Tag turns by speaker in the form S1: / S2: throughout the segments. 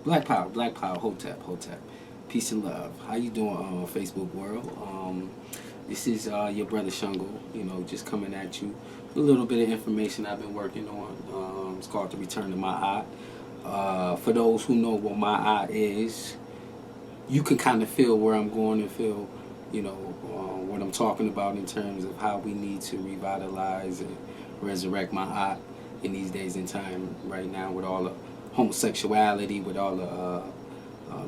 S1: Black Power, Hotep. Peace and love. How you doing, Facebook world? This is your brother Shungo. You know, just coming at you with a little bit of information I've been working on. It's called The Return to My Eye. For those who know what my eye is, you can kind of feel where I'm going and feel, what I'm talking about in terms of how we need to revitalize and resurrect my eye in these days and time right now with all the homosexuality, with all the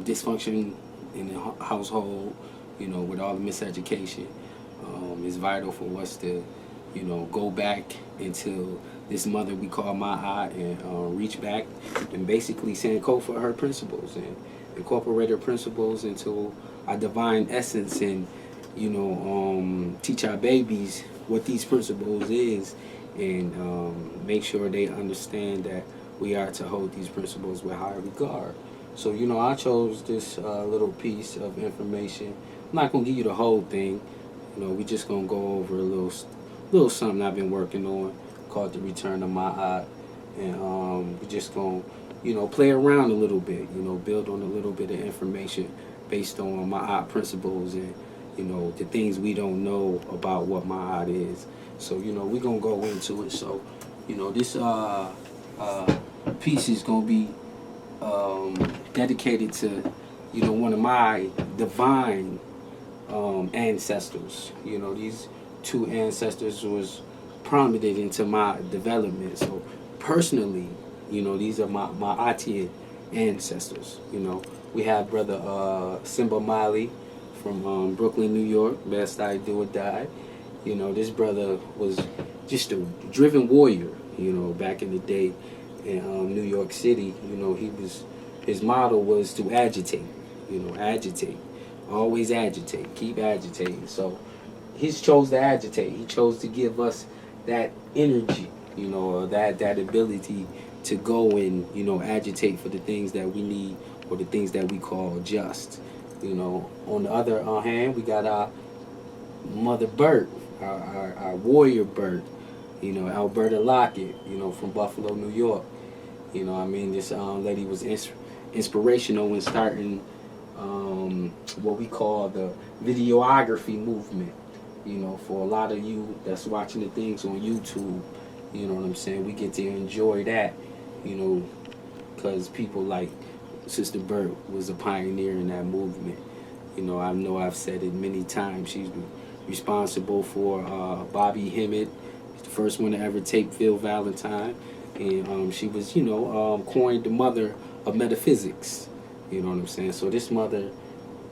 S1: dysfunction in the household, with all the miseducation. It's vital for us to, go back into this mother we call my eye and reach back and basically Sankofa for her principles and incorporate her principles into our divine essence and, teach our babies what these principles is and make sure they understand that we are to hold these principles with high regard. So, I chose this little piece of information. I'm not going to give you the whole thing. We just going to go over a little something I've been working on called The Return of My Eye. And we're just going to, play around a little bit, build on a little bit of information based on my eye principles and, the things we don't know about what my eye is. So, we're going to go into it. So, this piece is going to be dedicated to, one of my divine ancestors. These two ancestors was prominent into my development. So personally, these are my Atian ancestors. We have brother Simba Mali from Brooklyn, New York. Best I do or die. This brother was just a driven warrior. Back in the day in New York City. His motto was to agitate. Agitate, always agitate, keep agitating. So he chose to agitate. He chose to give us that energy, that ability to go and agitate for the things that we need or the things that we call just. On the other hand, we got our mother bird, our warrior bird, Alberta Lockett, from Buffalo, New York. This lady was inspirational in starting what we call the videography movement. For a lot of you that's watching the things on YouTube, we get to enjoy that, because people like Sister Burt was a pioneer in that movement. I know I've said it many times. She's responsible for Bobby Hemmett, the first one to ever tape Phil Valentine. And she was, coined the mother of metaphysics. So this mother,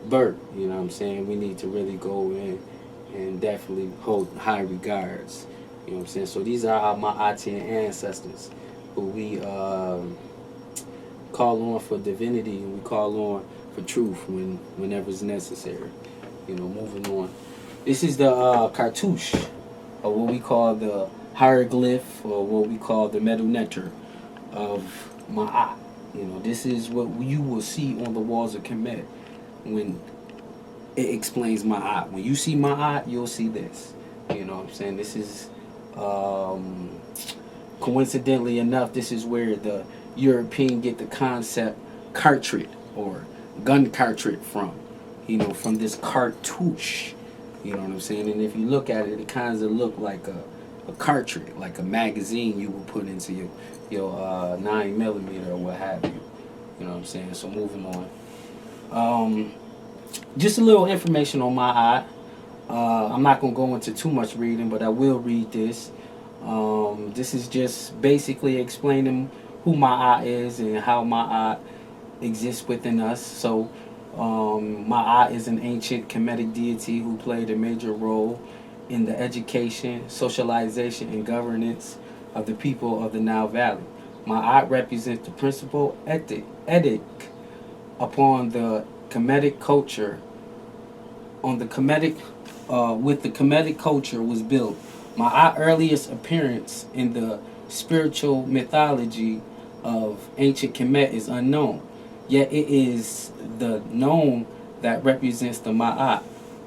S1: Bert, we need to really go in and definitely hold high regards. So these are my Atian ancestors who we call on for divinity and we call on for truth whenever it's necessary. Moving on. This is the cartouche, or what we call the hieroglyph, or what we call the metal nectar of Ma'at. This is what you will see on the walls of Kemet when it explains Ma'at. When you see Ma'at, you'll see this. This is, coincidentally enough, this is where the European get the concept cartridge or gun cartridge from. From this cartouche. And if you look at it, it kind of look like a cartridge, like a magazine you would put into your 9mm or what have you. So moving on. Just a little information on my eye. I'm not going to go into too much reading, but I will read this. This is just basically explaining who my eye is and how my eye exists within us. So Ma'at is an ancient Kemetic deity who played a major role in the education, socialization, and governance of the people of the Nile Valley. Ma'at represents the principal ethic upon the Kemetic culture. On the Kemetic, with the Kemetic culture was built. Ma'at's earliest appearance in the spiritual mythology of ancient Kemet is unknown. Yet it is the known that represents the Ma'at.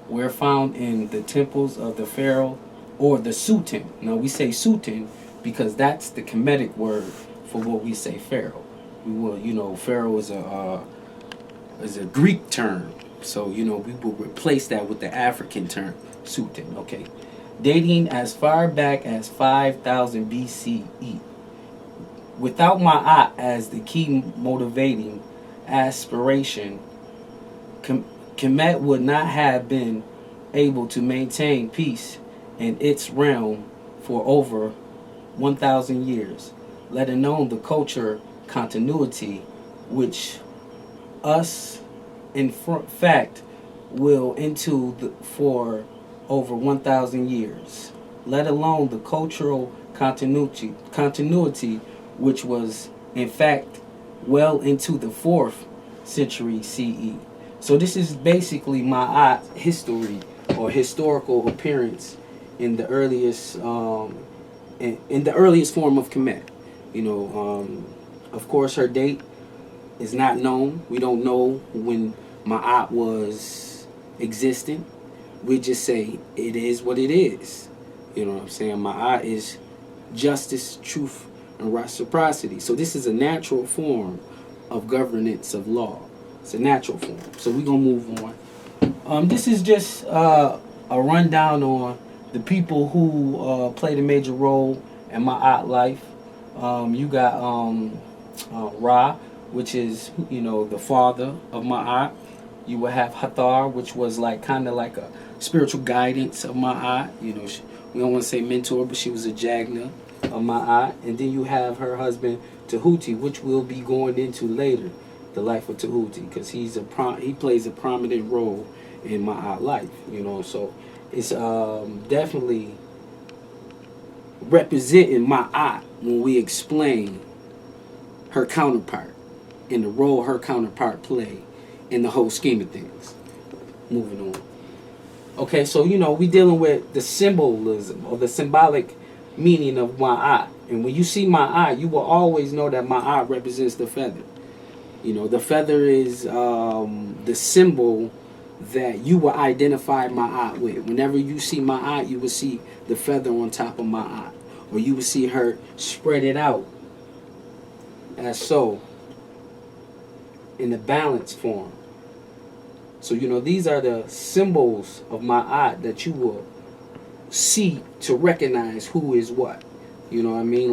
S1: We're found in the temples of the pharaoh or the Sultan. Now we say Sultan because that's the Kemetic word for what we say pharaoh. We will, Pharaoh is a Greek term, so we will replace that with the African term Sultan. Okay, dating as far back as 5,000 BCE. Without Ma'at as the key motivating aspiration, Kemet would not have been able to maintain peace in its realm for over 1,000 years, let alone the culture continuity which us in fact will into for over 1,000 years, let alone the cultural continuity which was in fact well into the 4th century CE. So this is basically my history or historical appearance in the earliest in the earliest form of Kemet. Of course, her date is not known. We don't know when Ma'at was existent. We just say it is what it is. You know what I'm saying? Ma'at is justice, truth, and reciprocity. So this is a natural form of governance of law. It's a natural form. So we're going to move on. This is just a rundown on the people who played a major role in Ma'at life. You got Ra, which is, the father of Ma'at. You will have Hathor, which was kind of like a spiritual guidance of Ma'at. We don't want to say mentor, but she was a Jagna of Ma'at. And then you have her husband, Tahuti, which we'll be going into later, the life of Tahuti, because he plays a prominent role in Ma'at life. So it's definitely representing Ma'at when we explain her counterpart and the role her counterpart played in the whole scheme of things. Moving on. Okay, so we dealing with the symbolism or the symbolic meaning of Ma'at. And when you see Ma'at, you will always know that Ma'at represents the feather. The feather is the symbol that you will identify Ma'at with. Whenever you see Ma'at, you will see the feather on top of Ma'at. Or you will see her spread it out as so in the balanced form. So, these are the symbols of Ma'at that you will see to recognize who is what. You know what I mean?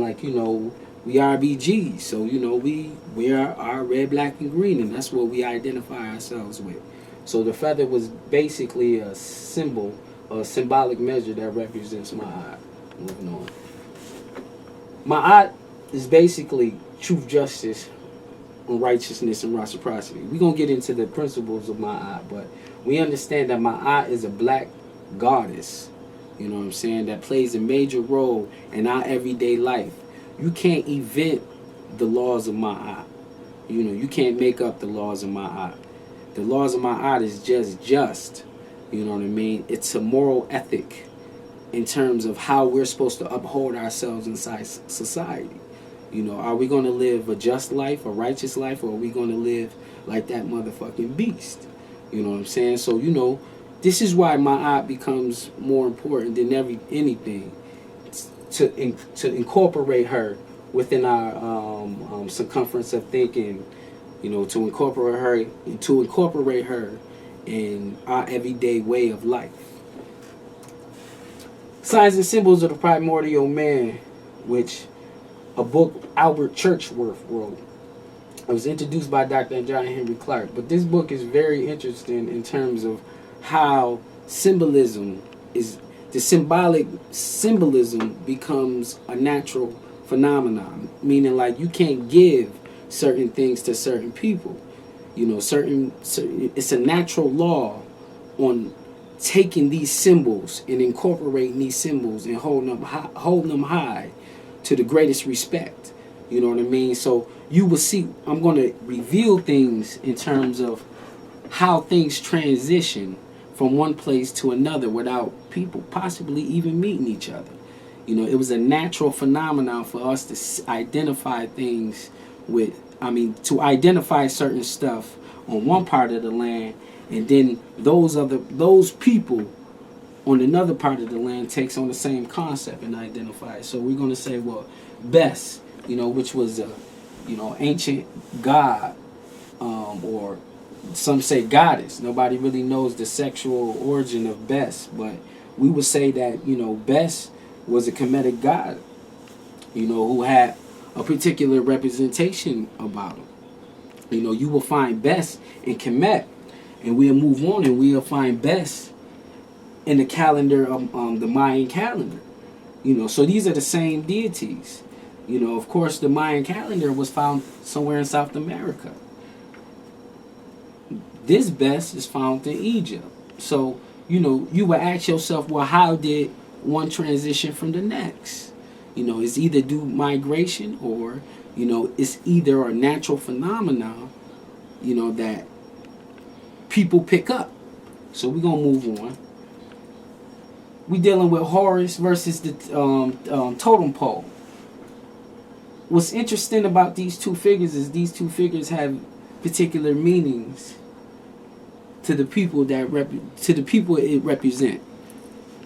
S1: We are BGs. So, we are our red, black, and green, and that's what we identify ourselves with. So the feather was basically a symbol, a symbolic measure that represents Ma'at. Moving on. Ma'at is basically truth, justice, and righteousness and reciprocity. We're going to get into the principles of Ma'at, but we understand that Ma'at is a black goddess, that plays a major role in our everyday life. You can't invent the laws of Ma'at. You can't make up the laws of Ma'at. The laws of Ma'at is just. You know what I mean? It's a moral ethic in terms of how we're supposed to uphold ourselves inside society. Are we going to live a just life, a righteous life, or are we going to live like that motherfucking beast? You know what I'm saying? So, this is why Ma'at becomes more important than anything to incorporate her within our circumference of thinking, to incorporate her in our everyday way of life. Signs and Symbols of the Primordial Man, which a book Albert Churchworth wrote. It was introduced by Dr. John Henry Clark. But this book is very interesting in terms of how the symbolic symbolism becomes a natural phenomenon. Meaning, you can't give certain things to certain people. Certain it's a natural law on taking these symbols and incorporating these symbols and holding them high to the greatest respect. You know what I mean? So you will see, I'm going to reveal things in terms of how things transition from one place to another without people possibly even meeting each other. It was a natural phenomenon for us to identify things to identify certain stuff on one part of the land, and then those people on another part of the land takes on the same concept and identify it. So we're going to say, Bes, which was ancient god, or some say goddess. Nobody really knows the sexual origin of Bes, but we would say that Bes was a Kemetic god, who had a particular representation about him. You will find Bes in Kemet, and we'll move on and we'll find Bes in the calendar of the Mayan calendar. So these are the same deities. Of course, the Mayan calendar was found somewhere in South America. This Bes is found in Egypt. So, you would ask yourself, well, how did one transition from the next? It's either due migration or, it's either a natural phenomenon, that people pick up. So we're going to move on. We dealing with Horus versus the totem pole. What's interesting about these two figures is these two figures have particular meanings to the people it represent.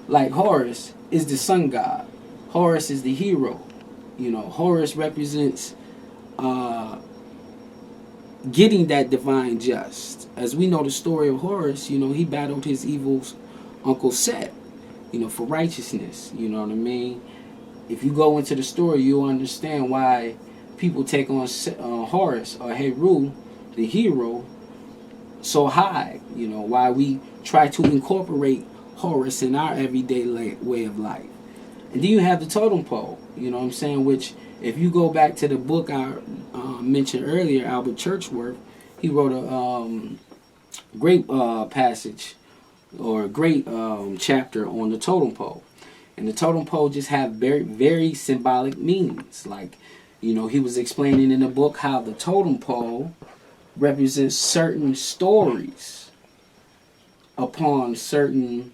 S1: Like Horus is the sun god. Horus is the hero. Horus represents getting that divine just. As we know the story of Horus, he battled his evil uncle Set, for righteousness. You know what I mean? If you go into the story, you'll understand why people take on Horus or Heru, the hero, so high. Why we try to incorporate Horus in our everyday way of life. And then you have the totem pole, which if you go back to the book I mentioned earlier, Albert Churchworth, he wrote a great passage or a great chapter on the totem pole. And the totem pole just have very, very symbolic meanings. Like, he was explaining in the book how the totem pole represents certain stories upon certain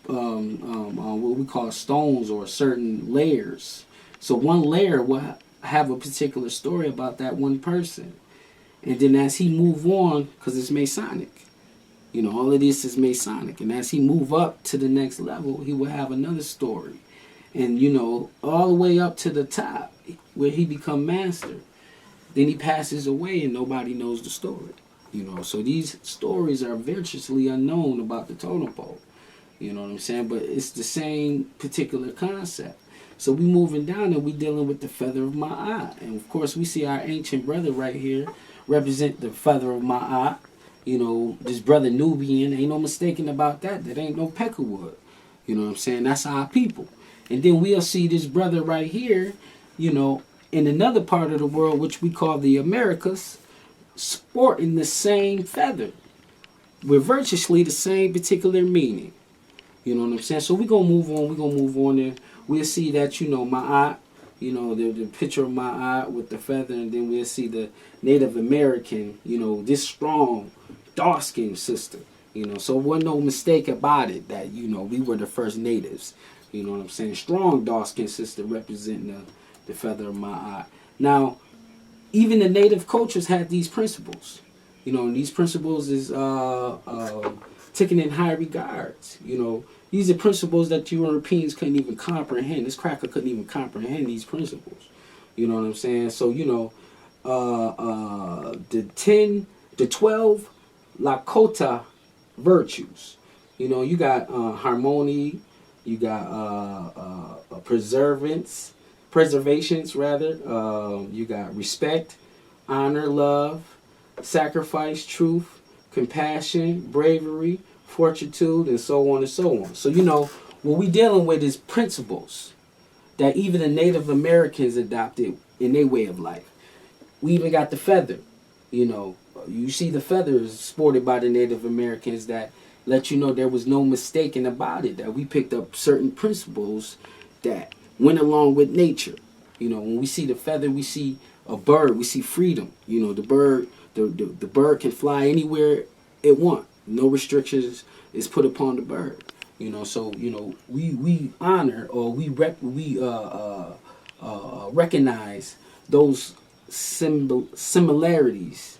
S1: what we call stones or certain layers. So one layer will have a particular story about that one person. And then as he move on, because it's Masonic, all of this is Masonic. And as he move up to the next level, he will have another story. And, all the way up to the top, where he become master. Then he passes away and nobody knows the story. So these stories are virtuously unknown about the totem pole. You know what I'm saying? But it's the same particular concept. So we moving down and we dealing with the feather of Ma'at. And of course we see our ancient brother right here represent the feather of Ma'at. This brother Nubian, ain't no mistaking about that. That ain't no peckerwood. You know what I'm saying? That's our people. And then we'll see this brother right here, in another part of the world, which we call the Americas, sporting the same feather with virtually the same particular meaning. You know what I'm saying? So we're going to move on. We're going to move on there. We'll see that, Ma'at, the picture of Ma'at with the feather, and then we'll see the Native American, this strong, dark-skinned sister. So wasn't no mistake about it that, we were the first natives. You know what I'm saying? Strong, dark-skinned sister representing the feather of Ma'at. Now, even the native cultures had these principles. And these principles is taken in high regards. These are principles that Europeans couldn't even comprehend. This cracker couldn't even comprehend these principles. You know what I'm saying? So, the 12 Lakota virtues. You got harmony, you got preservations rather. You got respect, honor, love, sacrifice, truth, compassion, bravery, fortitude, and so on and so on. So, what we dealing with is principles that even the Native Americans adopted in their way of life. We even got the feather. You see the feathers sported by the Native Americans that let you know there was no mistaking about it, that we picked up certain principles that went along with nature. When we see the feather, we see a bird, we see freedom. The bird can fly anywhere it wants. No restrictions is put upon the bird. So we honor or we recognize those similarities,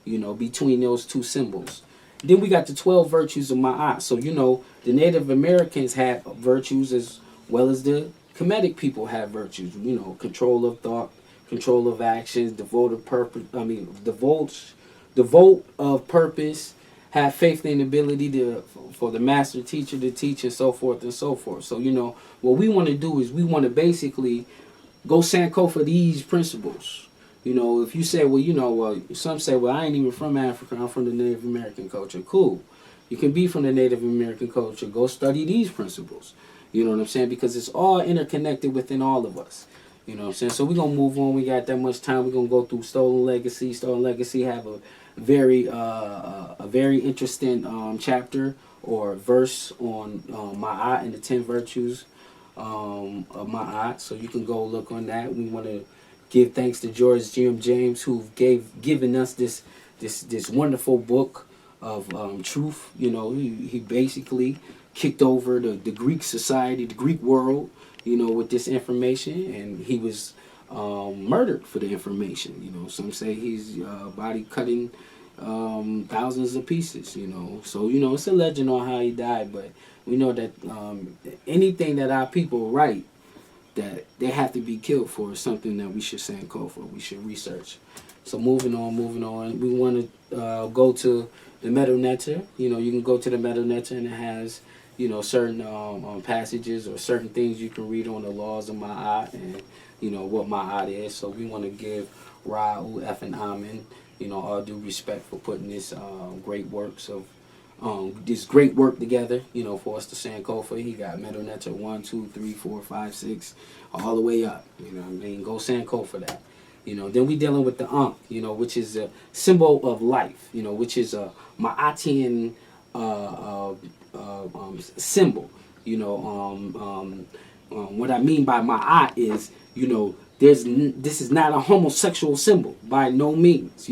S1: between those two symbols. Then we got the 12 virtues of Ma'at. So, the Native Americans had virtues as well as the Kemetic people have virtues. Control of thought, control of actions, devote of purpose. Devote of purpose. Have faith in the ability to for the master teacher to teach, and so forth and so forth. So what we want to do is we want to basically go Sankofa these principles. If you say, well, some say, well, I ain't even from Africa, I'm from the Native American culture. Cool. You can be from the Native American culture. Go study these principles. You know what I'm saying? Because it's all interconnected within all of us. You know what I'm saying? So we're going to move on. We got that much time. We're going to go through Stolen Legacy. Stolen Legacy have a very interesting chapter or verse on Ma'at and the 10 virtues of Ma'at. So you can go look on that. We want to give thanks to George G.M. James, who given us this wonderful book of truth. He basically kicked over the Greek society, the Greek world, with this information, and he was murdered for the information. Some say he's body cutting thousands of pieces. So it's a legend on how he died, but we know that anything that our people write that they have to be killed for is something that we should Sankofa for. We should research. So moving on. We want to go to the Meadow Netter. You can go to the Meadow Netter, and it has certain passages or certain things you can read on the laws of Ma'at and what Ma'at is. So we want to give Ra'u F and Amen all due respect for putting this great work together, for us to Sankofa. He got Meadow Netter 1, 2, 3, 4, 5, 6, all the way up. Go Sankofa that. Then we dealing with the Ankh, which is a symbol of life, which is a Ma'atian symbol. What I mean by Ma'at is, this is not a homosexual symbol by no means.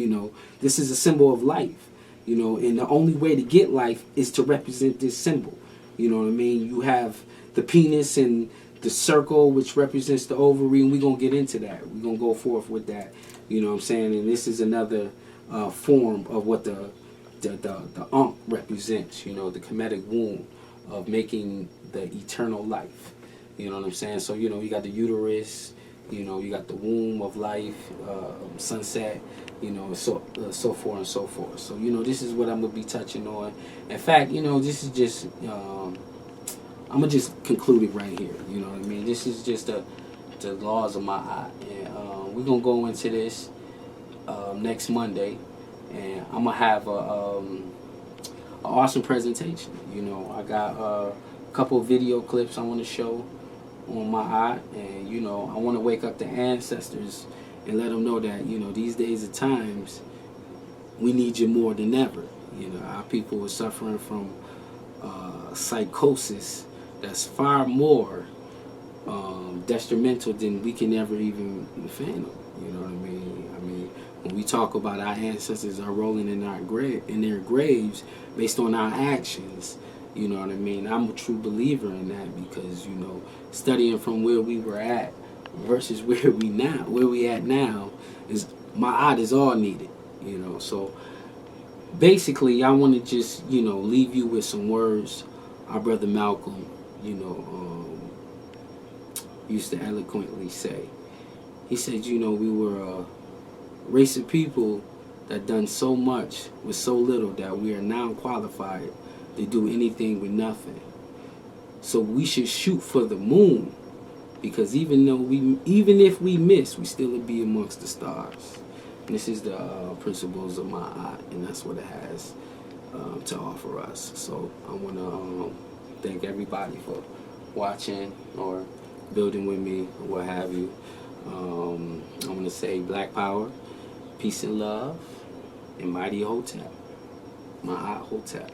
S1: This is a symbol of life. And the only way to get life is to represent this symbol. You know what I mean? You have the penis and the circle, which represents the ovary, and we're going to get into that. We're going to go forth with that. You know what I'm saying? And this is another form of what the Ankh represents, the Kemetic womb of making the eternal life. You know what I'm saying? So, you got the uterus, you got the womb of life, sunset, so forth and so forth. So, this is what I'm going to be touching on. In fact, this is just, I'm going to just conclude it right here. You know what I mean? This is just the laws of Ma'at. And we're going to go into this next Monday. And I'm going to have an awesome presentation. I got a couple of video clips I want to show on Ma'at. And, I want to wake up the ancestors and let them know that, these days of times, we need you more than ever. Our people are suffering from psychosis that's far more detrimental than we can ever even fathom. You know what I mean? When we talk about our ancestors are rolling in their graves based on our actions, you know what I mean? I'm a true believer in that because, studying from where we were at versus where we at now is Ma'at is all needed. So basically I want to just, leave you with some words our brother Malcolm, used to eloquently say. He said, we were a race of people that done so much with so little that we are now qualified to do anything with nothing. So we should shoot for the moon, because even if we miss, we still will be amongst the stars. And this is the principles of Ma'at, and that's what it has to offer us. So I want to thank everybody for watching or building with me, or what have you. I want to say Black Power, peace and love, and Mighty Hotep, Ma'at Hotep.